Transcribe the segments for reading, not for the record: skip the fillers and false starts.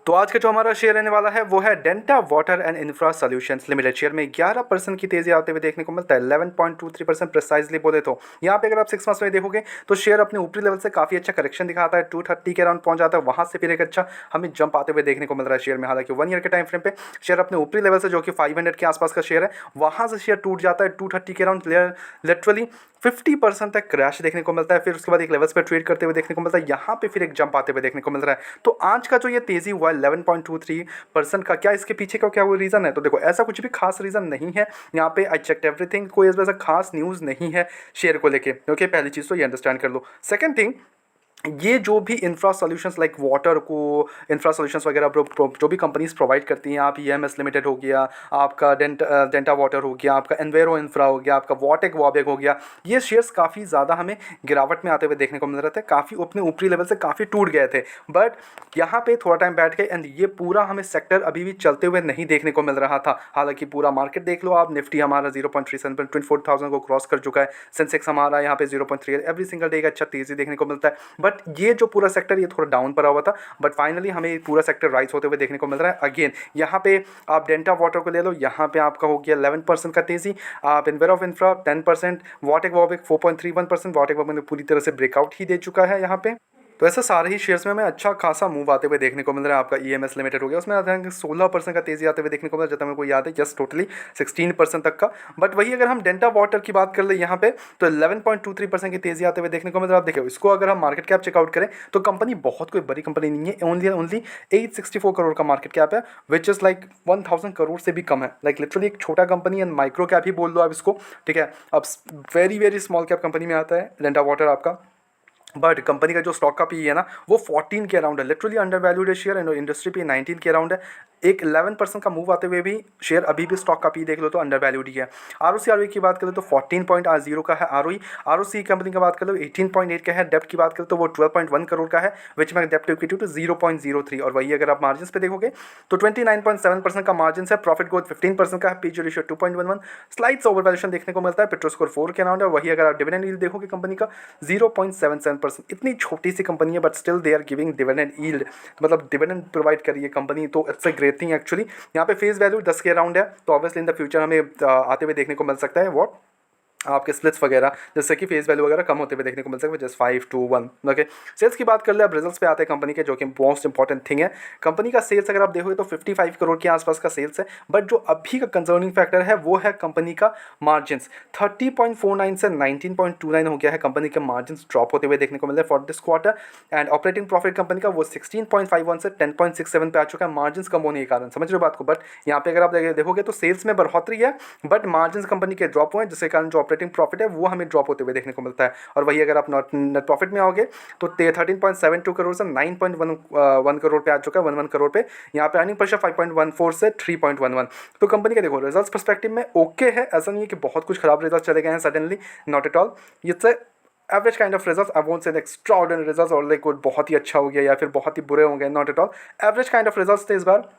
तो आज का जो हमारा शेयर रहने वाला है वो है Denta water and infra solutions limited. Share में 11% की तेजी आते हुए देखने को मिलता है, 11.23% प्रिसाइजली बोले तो। यहाँ पे अगर आप 6 मंथ्स में देखोगे तो शेयर अपने ऊपरी लेवल से काफ़ी अच्छा करेक्शन दिखाता है, 230 के अराउंड पहुंच जाता है, वहाँ से फिर एक अच्छा हमें जंप आते हुए देखने को मिल रहा है शेयर में। हालांकि 1 ईयर के टाइम फ्रेम पे शेयर अपने ऊपरी लेवल से जो कि 500 के आसपास का शेयर है, वहाँ से शेयर टूट जाता है 230 के अराउंड, लिटरली 50% तक क्रैश देखने को मिलता है। फिर उसके बाद एक लेवल्स पे ट्रेड करते हुए देखने को मिलता है, यहाँ पे फिर एक जंप आते हुए देखने को मिल रहा है। तो आज का जो ये तेजी हुआ 11.23% का, क्या इसके पीछे का क्या वो रीज़न है? तो देखो, ऐसा कुछ भी खास रीज़न नहीं है यहाँ पे। आई चेक्ड एवरीथिंग, कोई ऐसा खास न्यूज़ नहीं है शेयर को लेके। ओके, पहली चीज़ तो ये अंडरस्टैंड कर लो। सेकंड थिंग, ये जो भी इंफ्रा सॉल्यूशंस लाइक वाटर को इंफ्रा सॉल्यूशंस वगैरह जो भी कंपनीज प्रोवाइड करती हैं, आप ईएमएस लिमिटेड हो गया, आपका डेंटा वाटर हो गया, आपका एनवेरो इंफ्रा हो गया, आपका वॉटेक वॉबेक हो गया, ये शेयर्स काफ़ी ज़्यादा हमें गिरावट में आते हुए देखने को मिल रहे थे, काफ़ी अपने ऊपरी लेवल से काफ़ी टूट गए थे। बट यहाँ पे थोड़ा टाइम बैठ गए एंड ये पूरा हमें सेक्टर अभी भी चलते हुए नहीं देखने को मिल रहा था। हालांकि पूरा मार्केट देख लो आप, निफ्टी हमारा 0.37 24,000 को क्रॉस कर चुका है, सेंसेक्स हमारा यहाँ पे 0.3 एवरी सिंगल डे का अच्छा तेजी देखने को मिलता है। बट ये जो पूरा सेक्टर ये थोड़ा डाउन पर हुआ था, बट फाइनली हमें पूरा सेक्टर राइज होते हुए देखने को मिल रहा है। अगेन यहाँ पे आप डेंटा वाटर को ले लो, यहाँ पे आपका हो गया 11% का तेजी, आप इन्वेर ऑफ इंफ्रा 10%, वॉटेक वॉबेक 4.31%, वॉटेक वॉबेक पूरी तरह से ब्रेकआउट ही दे चुका है यहाँ पे। तो ऐसा सारे ही शेयर्स में हमें अच्छा खासा मूव आते हुए देखने को मिल रहा है। आपका ईएमएस लिमिटेड हो गया, उसमें आते हैं 16% का तेजी आते हुए देखने को मिल रहा है, जब मेरे को याद है जस्ट टोटली 16% तक का। बट वही अगर हम डेंटा वाटर की बात कर ले यहाँ पे, तो 11.23% की तेजी आते हुए देखने को मिल रहा है। आप देखिए, इसको अगर हम मार्केट कैप चेकआउट करें तो कंपनी बहुत कोई बड़ी कंपनी नहीं है, ओनली 864 करोड़ का मार्केट कैप है, विच इज़ लाइक 1000 करोड़ से भी कम है। लाइक लिटरली एक छोटा कंपनी है, माइक्रो कैप ही बोल लो आप इसको, ठीक है। अब very very small cap company में आता है डेंटा वाटर आपका। बट कंपनी का जो स्टॉक का पी है ना, वो 14 के अराउंड है, लिटरली अंडर वैल्यूड है शेयर, एंड इंडस्ट्री पी 19 के अराउंड है। एक 11% का मूव आते हुए भी शेयर अभी भी स्टॉक का पी देख लो तो अंडर वैल्यूड ही है। आरओसी की बात करें तो 14.0 का है आरओई। आरओसी कंपनी की बात कर लो 18.8 का है। डेप्ट की बात करें तो वो 12.1 करोड़ का है, विच में डेप्ट इक्विटी टू 0.03। और वही अगर आप मार्जिन पे देखोगे तो 29.7% का मार्जिन है, प्रॉफिट ग्रोथ 15% का है, PG ratio 2.11, slides over valuation देखने को मिलता है, पेट्रो स्कोर 4 के अराउंड है। वही अगर आप डिविडेंड यील्ड देखोगे कंपनी का 0.77%। इतनी छोटी सी कंपनी है but still they are giving dividend yield, मतलब डिविडेंड प्रोवाइड करी है कंपनी, तो it's a great thing actually. यहाँ पे फेस वैल्यू 10 के अराउंड है, तो ऑब्वियसली इन द फ्यूचर हमें आते हुए देखने को मिल सकता है व्हाट आपके स्प्लिट्स वगैरह, जैसे कि फेस वैल्यू वगैरह कम होते हुए देखने को मिल सकता है, जस्ट 5-1। ओके, सेल्स की बात कर ले, अब रिजल्ट्स पे आते हैं कंपनी के, जो कि मोस्ट इंपॉर्टेंट थिंग है। कंपनी का सेल्स अगर आप देखोगे तो 55 करोड़ के आसपास का सेल्स है, बट जो अभी का कंसर्निंग फैक्टर है वो है कंपनी का मार्जिन। 30.49 से 19.29 हो गया है, कंपनी के मार्जिन ड्रॉप होते हुए देखने को मिल रहे हैं for this quarter. And operating profit company का वो 16.51 से 10.67 पे आ चुका है, मार्जिन कम होने के कारण, समझ रहे हो बात को। बट यहाँ पे अगर आप देखोगे तो सेल्स में बढ़ोतरी है, बट मार्जिन कंपनी के ड्रॉप हुए, जिसके कारण जो ऑपरेटिंग प्रॉफिट है वो हमें ड्रॉप होते हुए देखने को मिलता है। और वही अगर आप नेट प्रॉफिट में आओगे तो 13.72 करोड़ से 9.1 करोड़ पे आ चुका है, 11 करोड़ पे। यहाँ पे अर्निंग पर शेयर 5.14 से 3.11। तो कंपनी का देखो रिजल्ट्स पर्सपेक्टिव में ओके है, ऐसा नहीं है कि बहुत कुछ खराब रिजल्ट चले गए हैं suddenly, not at all. It's average kind of results, I won't say extraordinary results और लाइक बहुत ही अच्छा हो गया या फिर बहुत ही बुरे होंगे, not at all. Average kind of results थे इस बार।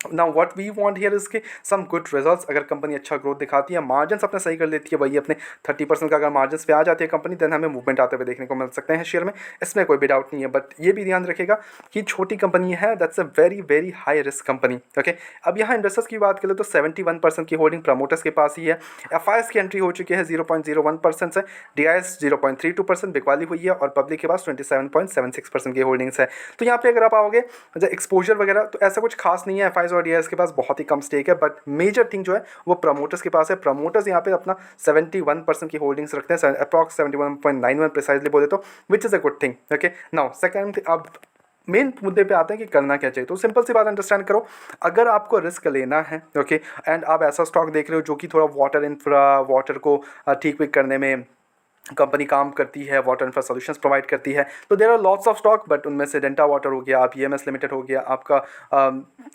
Now what we want here is के सम गुड रिजल्ट्स। अगर कंपनी अच्छा ग्रोथ दिखाती है, मार्जिन अपने सही कर लेती है, वही अपने 30% का अगर मार्जिन पे आ जाती है कंपनी, देन हमें मूवमेंट आते हुए देखने को मिल सकते हैं शेयर में, इसमें कोई भी डाउट नहीं है। बट ये भी ध्यान रखेगा कि छोटी कंपनी है, that's a very very high risk company. Okay, अब यहाँ इन्वेस्टर्स की बात करें तो 71% की होल्डिंग प्रमोटर्स के पास ही है। एफ की एंट्री हो चुकी है 0.01% से, DIS 0.32% बिकवाली हुई है, और पब्लिक के पास 27.76% की होल्डिंग्स है। तो यहाँ पे अगर आप आओगे एक्सपोजर वगैरह तो ऐसा कुछ खास नहीं है, एफ और DIS के पास बहुत ही कम स्टेक है, बट मेजर थिंग जो है वो प्रमोटर्स के पास है। प्रमोटर्स यहाँ पे अपना 71% की होल्डिंग्स रखते हैं, अप्रॉक्स 71.91 प्रिसाइजली बोले तो, which is a good thing. Okay, now second, अब मेन मुद्दे पे आते हैं कि करना क्या चाहिए। तो सिंपल सी बात अंडरस्टैंड करो, अगर आपको रिस्क लेना है, ओके, एंड आप ऐसा स्टॉक देख रहे हो जो कि थोड़ा वाटर इंफ्रा वाटर को ठीक विक करने में कंपनी काम करती है, वाटर इंफ्रा सॉल्यूशंस प्रोवाइड करती है, तो there are lots of stock, but उनमें से डेंटा वाटर हो गया, आप ईएमएस लिमिटेड हो गया, आपका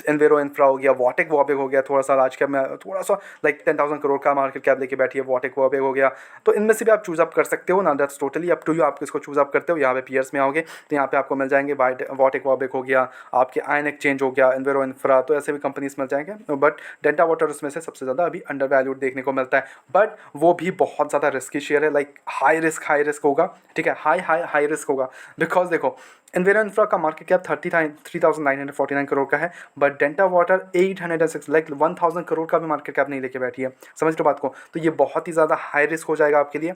एनवेरो इंफ्रा हो गया, वॉटेक वॉबेक हो गया, थोड़ा सा लार्ज कैप में थोड़ा सा लाइक 10,000 करोड़ का मार्केट कैप लेके बैठी है, वॉटेक वॉबेक हो गया। तो इनमें से भी आप चूज अप कर सकते हो ना, that's totally up to you, आप किसको चूज अप करते हो। यहाँ पे पीयर्स में आओगे तो यहाँ पे आपको मिल जाएंगे वॉटेक वॉबेक हो गया, आपके आयन एक्सचेंज हो गया, एनवेरो इंफ्रा, तो ऐसे भी कंपनीज मिल जाएंगे। बट डेंटा वाटर उसमें से सबसे ज़्यादा अभी अंडर वैल्यूड देखने को मिलता है, बट वो भी बहुत ज़्यादा रिस्की शेयर है, लाइक हाई रिस्क होगा, ठीक है, हाई रिस्क होगा। बिकॉज देखो इन्वेरा इंफ्रा का मार्केट कैप 33,949 करोड़ का है, but delta water 806 like 1000 crore का भी मार्केट कैप नहीं लेके बैठी है। समझ लो बात को, तो ये बहुत ही ज़्यादा हाई रिस्क हो जाएगा आपके लिए।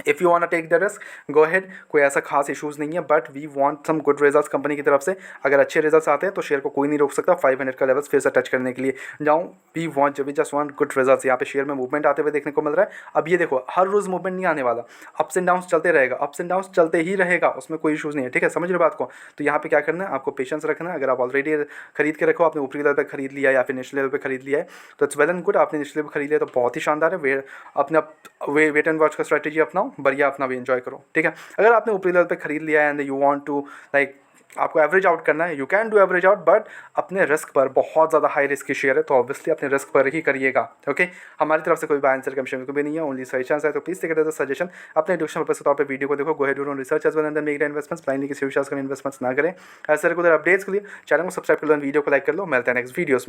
If you want take the risk go ahead, कोई ऐसा खास इशूज़ नहीं है, but we want some good results company की तरफ से। अगर अच्छे रिजल्ट्स आते हैं तो शेयर को कोई नहीं रोक सकता 500 का लेवल्स फिर से टच करने के लिए। जाऊँ we just want good results. यहाँ पे शेयर में मूवमेंट आते हुए देखने को मिल रहा है। अब ये देखो हर रोज़ मूवमेंट नहीं आने वाला, अप्स एंड डाउन्स चलते रहेगा, अप्स एंड डाउन्स चलते ही रहेगा, उसमें कोई इशूज़ नहीं है, ठीक है, समझ लो बात को। तो यहाँ पे क्या करना है, आपको पेशेंस रखना है। अगर आप ऑलरेडी खरीद के रखो, आपने ऊपरी लेवल पे खरीद लिया या फिर निचले लेवल पे खरीद लिया है तो इट्स वेल एंड गुड। आपने निचले लेवल खरीद लिया तो बहुत ही शानदार है। अपने वेट एंड वॉच का स्ट्रैटेजी अपनाओ, बढ़िया अपना भी एंजॉय करो, ठीक है। अगर आपने ऊपरी लेवल पे खरीद लिया है and you want to like आपको एवरेज आउट करना है, you can do average out, but अपने रिस्क पर, बहुत ज़्यादा हाई रिस्क की शेयर है तो ऑब्वियसली अपने रिस्क पर ही करिएगा, ओके। हमारी तरफ से कोई बाय आंसर कमीशन भी नहीं है, ओनली सजेशन है, तो please take it as a suggestion. अपने एजुकेशन पर्पस के तौर पे वीडियो को देखो, go head do research as well and then make investments, blindly किसी विश्वास करें इन्वेस्टमेंट्स ना करें। ऐसे रेगुलर अपडेट्स के लिए चैनल को सब्सक्राइब कर लो, वीडियो को लाइक कर लो। मिलते हैं नेक्स्ट वीडियोस में।